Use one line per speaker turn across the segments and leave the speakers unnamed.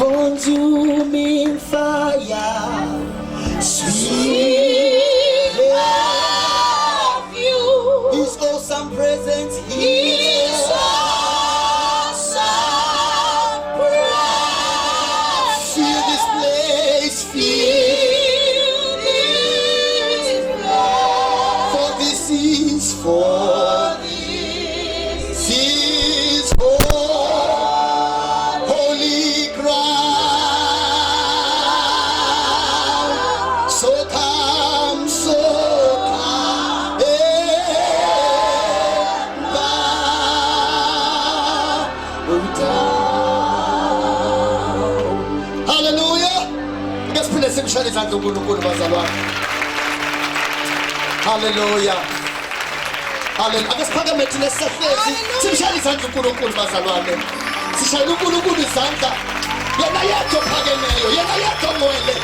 consuming fire, sweet perfume. His awesome presence, His awesome presence. Feel this place, feel this place. For this is holy ground. So come, bow down. Hallelujah. Ngasiphinda simshayele izandla uNkulunkulu bazalwane. Hallelujah. Hallelujah. Akasiphakame thina sisahlezi simshayele izandla uNkulunkulu bazalwane. Sishayele uNkulunkulu izandla. Yena yedwa ophakemeyo, yena yedwa ongcwele.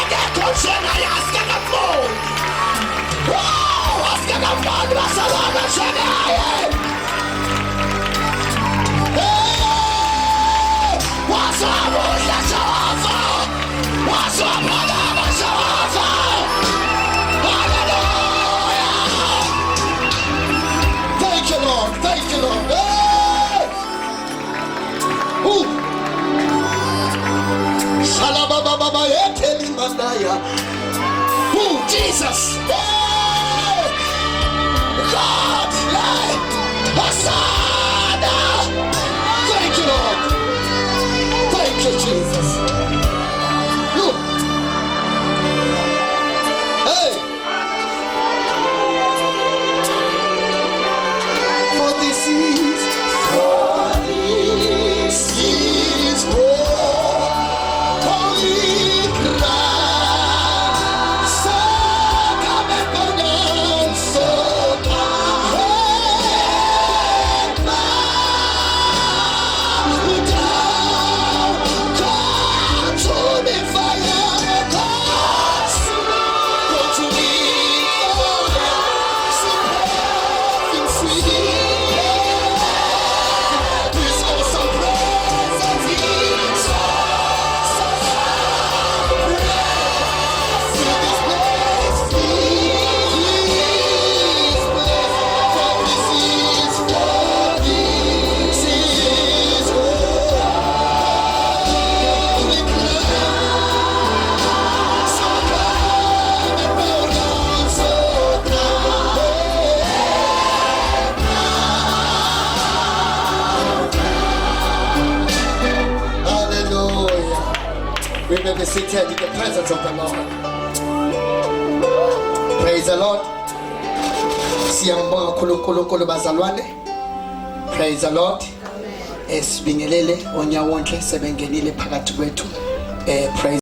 Akekho njengaye, asikakafuni. Wow, asikakafuni bazalwane njengaye. Wasabuya Jehova, wasabulala Jehova. Hallelujah. Thank you, Lord. Thank you, Lord. Hey! Ooh. Shalabababa yekeli mandaya. Ooh, Jesus. Hey! God, hey! Hosanna. Thank you, Lord. Thank you, Jesus. Ooh. Hey! For this is holy ground. So come and go down, so come and bow down. Consuming fire, consuming fire, sweet. His awesome presence, His awesome presence. Fill this place, for this is holy ground. So come and bow down, so hallelujah. We may be seated in the presence of the Lord. Praise the Lord. Siyambonga uNkulunkulu bazalwane. Praise the Lord. Esibingelele onyawonke sebengenile phakathi kwethu. Praise